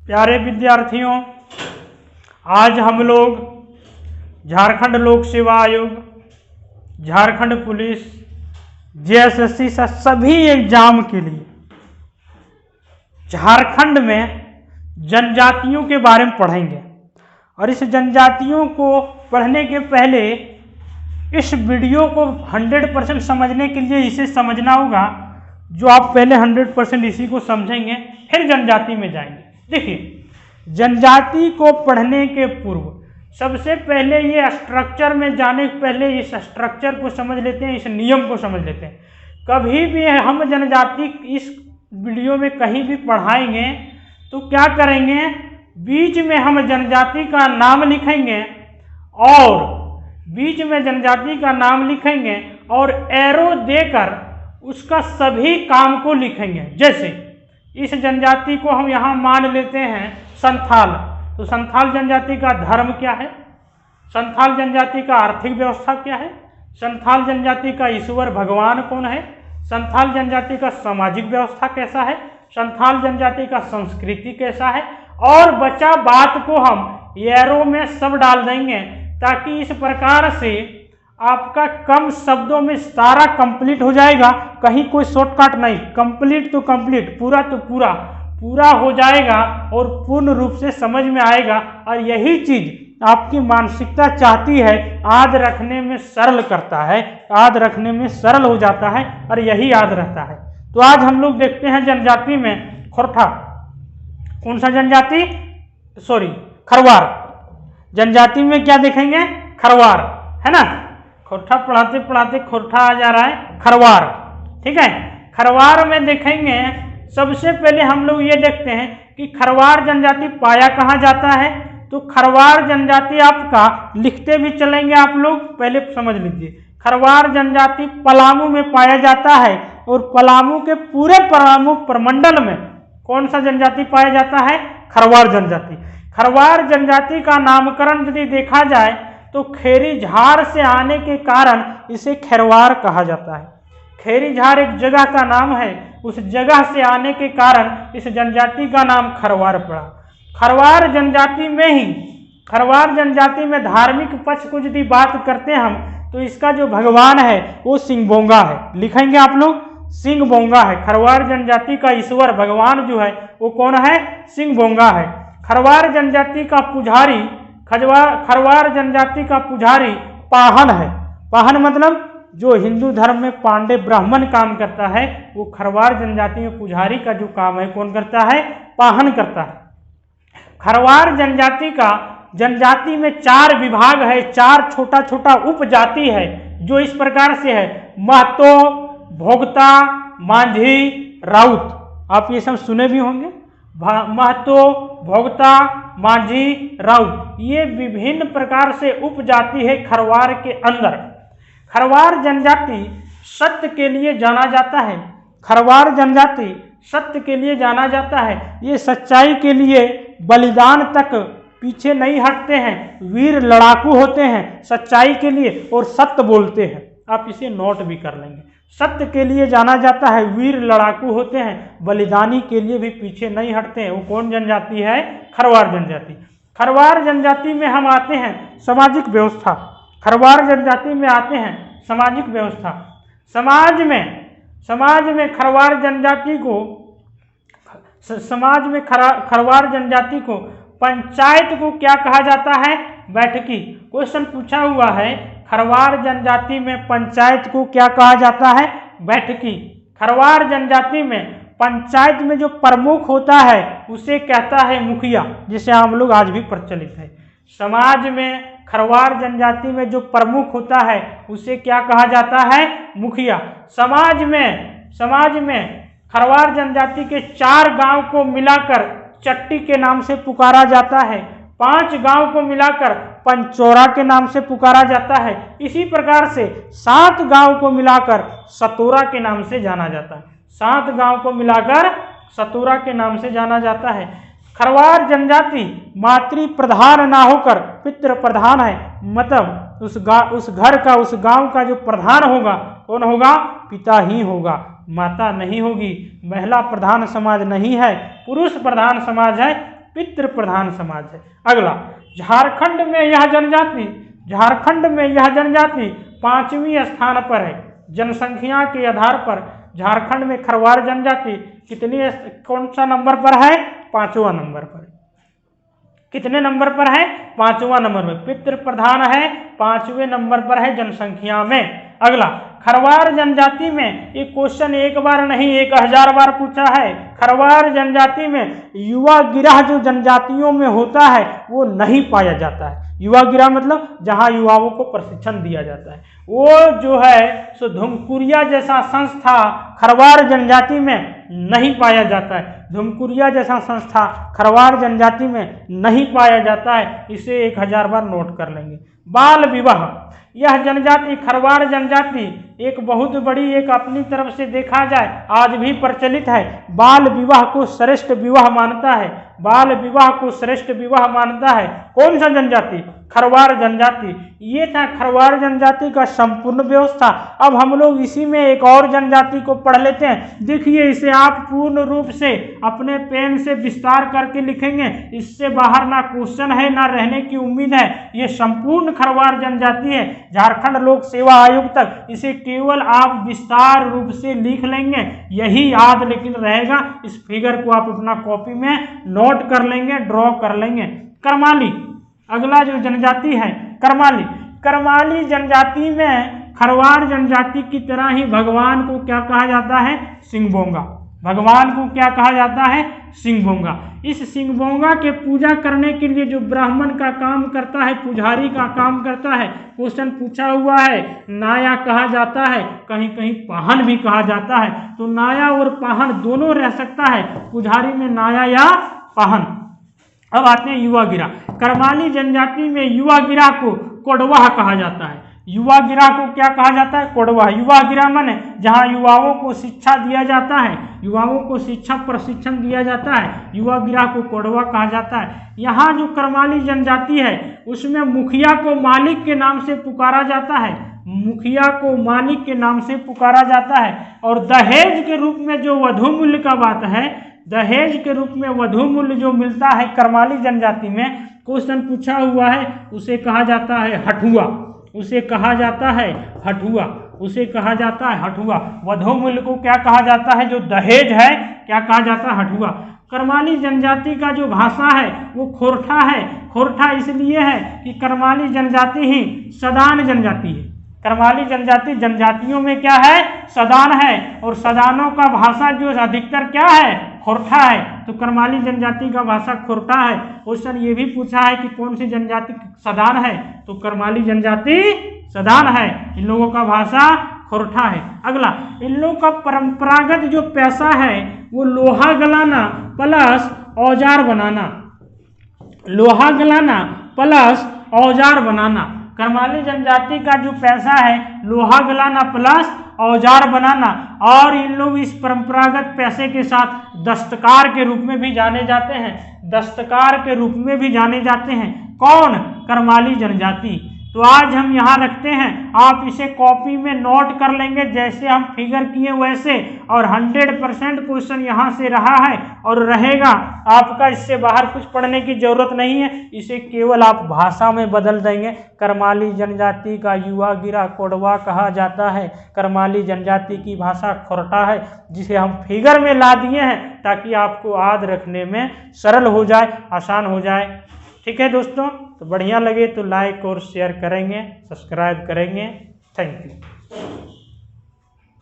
प्यारे विद्यार्थियों, आज हम लोग झारखंड लोक सेवा आयोग, झारखंड पुलिस, जेएसएससी सभी एग्जाम के लिए झारखंड में जनजातियों के बारे में पढ़ेंगे। और इस जनजातियों को पढ़ने के पहले इस वीडियो को 100% समझने के लिए इसे समझना होगा। जो आप पहले 100% इसी को समझेंगे फिर जनजाति में जाएंगे। देखिए, जनजाति को पढ़ने के पूर्व सबसे पहले ये स्ट्रक्चर में जाने के पहले इस स्ट्रक्चर को समझ लेते हैं, इस नियम को समझ लेते हैं। कभी भी हम जनजाति इस वीडियो में कहीं भी पढ़ाएंगे तो क्या करेंगे, बीच में हम जनजाति का नाम लिखेंगे और बीच में जनजाति का नाम लिखेंगे और एरो देकर उसका सभी काम को लिखेंगे। जैसे इस जनजाति को हम यहाँ मान लेते हैं संथाल, तो संथाल जनजाति का धर्म क्या है, संथाल जनजाति का आर्थिक व्यवस्था क्या है, संथाल जनजाति का ईश्वर भगवान कौन है, संथाल जनजाति का सामाजिक व्यवस्था कैसा है, संथाल जनजाति का संस्कृति कैसा है, और बचा बात को हम एरो में सब डाल देंगे ताकि इस प्रकार से आपका कम शब्दों में सारा कंप्लीट हो जाएगा। कहीं कोई शॉर्टकट नहीं, कंप्लीट तो कंप्लीट, पूरा तो पूरा हो जाएगा और पूर्ण रूप से समझ में आएगा। और यही चीज आपकी मानसिकता चाहती है, याद रखने में सरल करता है, याद रखने में सरल हो जाता है और यही याद रहता है। तो आज हम लोग देखते हैं जनजाति में खोरठा। कौन सा जनजाति? खरवार। जनजाति में क्या देखेंगे? खरवार, है ना। खोरठा पढ़ाते पढ़ाते खोरठा आ जा रहा है, खरवार। ठीक है, खरवार में देखेंगे सबसे पहले हम लोग ये देखते हैं कि खरवार जनजाति पाया कहाँ जाता है। तो खरवार जनजाति आपका लिखते भी चलेंगे आप लोग, पहले समझ लीजिए। खरवार जनजाति पलामू में पाया जाता है और पलामू के पूरे पलामू प्रमंडल में कौन सा जनजाति पाया जाता है? खरवार जनजाति। खरवार जनजाति का नामकरण यदि देखा जाए तो खेरी झार से आने के कारण इसे खरवार कहा जाता है। खेरी झार एक जगह का नाम है, उस जगह से आने के कारण इस जनजाति का नाम खरवार पड़ा। खरवार जनजाति में ही, खरवार जनजाति में धार्मिक पक्ष को यदि बात करते हैं हम, तो इसका जो भगवान है वो सिंहबोंगा है। लिखेंगे आप लोग, सिंहबोंगा है। खरवार जनजाति का ईश्वर भगवान जो है वो कौन है? सिंहबोंगा है। खरवार जनजाति का पुजारी, खरवार जनजाति का पुजारी पाहन है। पाहन मतलब जो हिंदू धर्म में पांडे ब्राह्मण काम करता है, वो खरवार जनजाति में पुजारी का जो काम है कौन करता है? पाहन करता है। खरवार जनजाति का, जनजाति में 4 विभाग है, 4 छोटा छोटा उपजाति है जो इस प्रकार से है: महतो, भोगता, मांझी, राउत। आप ये सब सुने भी होंगे, महतो, भोगता, मांझी, राउत। ये विभिन्न प्रकार से उपजाति है खरवार के अंदर। खरवार जनजाति सत्य के लिए जाना जाता है। खरवार जनजाति सत्य के लिए जाना जाता है। ये सच्चाई के लिए बलिदान तक पीछे नहीं हटते हैं, वीर लड़ाकू होते हैं सच्चाई के लिए और सत्य बोलते हैं। आप इसे नोट भी कर लेंगे। सत्य के लिए जाना जाता है, वीर लड़ाकू होते हैं, बलिदानी के लिए भी पीछे नहीं हटते हैं। वो कौन जनजाति है? खरवार जनजाति। खरवार जनजाति में हम आते हैं सामाजिक व्यवस्था। खरवार जनजाति में आते हैं सामाजिक व्यवस्था। समाज में खरवार जनजाति को, समाज में खरवार जनजाति को पंचायत को क्या कहा जाता है? बैठकी। क्वेश्चन पूछा हुआ है, खरवार जनजाति में पंचायत को क्या कहा जाता है? बैठकी। खरवार जनजाति में पंचायत में जो प्रमुख होता है उसे कहता है मुखिया, जिसे हम लोग आज भी प्रचलित है। समाज में खरवार जनजाति में जो प्रमुख होता है उसे क्या कहा जाता है? मुखिया। समाज में खरवार जनजाति के 4 गांव को मिलाकर चट्टी के नाम से पुकारा जाता है, 5 गांव को मिलाकर पंचौरा के नाम से पुकारा जाता है। इसी प्रकार से 7 गांव को मिलाकर सतोरा के नाम से जाना जाता है। 7 गांव को मिलाकर सतोरा के नाम से जाना जाता है। खरवार जनजाति मातृ प्रधान ना होकर पितृ प्रधान है। मतलब उस घर का, उस गांव का जो प्रधान होगा कौन होगा? पिता ही होगा, माता नहीं होगी। महिला प्रधान समाज नहीं है, पुरुष प्रधान समाज है। पितृ प्रधान समाज है। अगला, झारखंड में यह जनजाति 5वें स्थान पर है। जनसंख्या के आधार पर झारखंड में खरवार जनजाति कौन सा नंबर पर है? 5वां नंबर पर। कितने नंबर पर है? 5वां नंबर पर। पितृ प्रधान है, 5वें नंबर पर है जनसंख्या में। अगला, खरवार जनजाति में, ये क्वेश्चन एक बार नहीं 1000 बार पूछा है। खरवार जनजाति में युवा गिरह जो जनजातियों में होता है वो नहीं पाया जाता है। युवा गिरह मतलब जहां युवाओं को प्रशिक्षण दिया जाता है, वो जो है सो धुमकुरिया जैसा संस्था खरवार जनजाति में नहीं पाया जाता है। धुमकुरिया जैसा संस्था खरवार जनजाति में नहीं पाया जाता है। इसे 1000 बार नोट कर लेंगे। बाल विवाह, यह जनजाति खरवार जनजाति एक बहुत बड़ी, एक अपनी तरफ से देखा जाए आज भी प्रचलित है, बाल विवाह को श्रेष्ठ विवाह मानता है। बाल विवाह को श्रेष्ठ विवाह मानता है कौन सा जनजाति? खरवार जनजाति। ये था खरवार जनजाति का संपूर्ण व्यवस्था। अब हम लोग इसी में एक और जनजाति को पढ़ लेते हैं। देखिए, इसे आप पूर्ण रूप से अपने पेन से विस्तार करके लिखेंगे, इससे बाहर ना क्वेश्चन है ना रहने की उम्मीद है। ये संपूर्ण खरवार जनजाति है, झारखंड लोक सेवा आयोग तक। इसे केवल आप विस्तार रूप से लिख लेंगे, यही याद लेकिन रहेगा। इस फिगर को आप अपना कॉपी में नोट कर लेंगे, ड्रॉ कर लेंगे। करमाली, अगला जो जनजाति है करमाली। करमाली जनजाति में खरवार जनजाति की तरह ही भगवान को क्या कहा जाता है? सिंहबोंगा। भगवान को क्या कहा जाता है? सिंहबोंगा। इस सिंहबोंगा के पूजा करने के लिए जो ब्राह्मण का काम करता है, पुजारी का काम करता है, क्वेश्चन पूछा हुआ है, नाया कहा जाता है, कहीं कहीं पाहन भी कहा जाता है। तो नाया और पाहन दोनों रह सकता है, पुजारी में नाया या पाहन। अब आते हैं युवा गिरा। करमाली जनजाति में युवा गिरा को कोडवाह कहा जाता है। युवा गिरा को क्या कहा जाता है? कोडवाह। युवा गिरा माने जहाँ युवाओं को शिक्षा दिया जाता है, युवाओं को शिक्षा प्रशिक्षण दिया जाता है, युवा गिरा को कोडवाह कहा जाता है। यहाँ जो करमाली जनजाति है उसमें मुखिया को मालिक के नाम से पुकारा जाता है, मुखिया को मालिक के नाम से पुकारा जाता है। और दहेज के रूप में जो वधू मूल्य का बात है, दहेज के रूप में वधू मूल्य जो मिलता है करमाली जनजाति में, क्वेश्चन पूछा हुआ है, उसे कहा जाता है हठुआ। उसे कहा जाता है हठुआ। उसे कहा जाता है हठुआ। वधू मूल्य को क्या कहा जाता है? जो दहेज है क्या कहा जाता है? हठुआ। करमाली जनजाति का जो भाषा है वो खोरठा है। खोरठा इसलिए है कि करमाली जनजाति ही सदान जनजाति है। करमाली जनजाति जनजातियों में क्या है? सदान है। और सदानों का भाषा जो अधिकतर क्या है? खोरठा है। तो करमाली जनजाति का भाषा खोरठा है। क्वेश्चन ये भी पूछा है कि कौन सी जनजाति सदान है, तो करमाली जनजाति सदान है। इन लोगों का भाषा खोरठा है। अगला, इन लोगों का परंपरागत जो पैसा है वो लोहा गलाना प्लस औजार बनाना। लोहा गलाना प्लस औजार बनाना। करमाली जनजाति का जो पैसा है लोहा गलाना प्लस औजार बनाना। और इन लोग इस परंपरागत पैसे के साथ दस्तकार के रूप में भी जाने जाते हैं। दस्तकार के रूप में भी जाने जाते हैं। कौन? करमाली जनजाति। तो आज हम यहाँ रखते हैं, आप इसे कॉपी में नोट कर लेंगे जैसे हम फिगर किए वैसे। और 100% क्वेश्चन यहाँ से रहा है और रहेगा। आपका इससे बाहर कुछ पढ़ने की जरूरत नहीं है, इसे केवल आप भाषा में बदल देंगे। करमाली जनजाति का युवा गिरा कोडवा कहा जाता है। करमाली जनजाति की भाषा खोरठा है, जिसे हम फिगर में ला दिए हैं ताकि आपको याद रखने में सरल हो जाए, आसान हो जाए। ठीक है दोस्तों, तो बढ़िया लगे तो लाइक और शेयर करेंगे, सब्सक्राइब करेंगे। Thank you.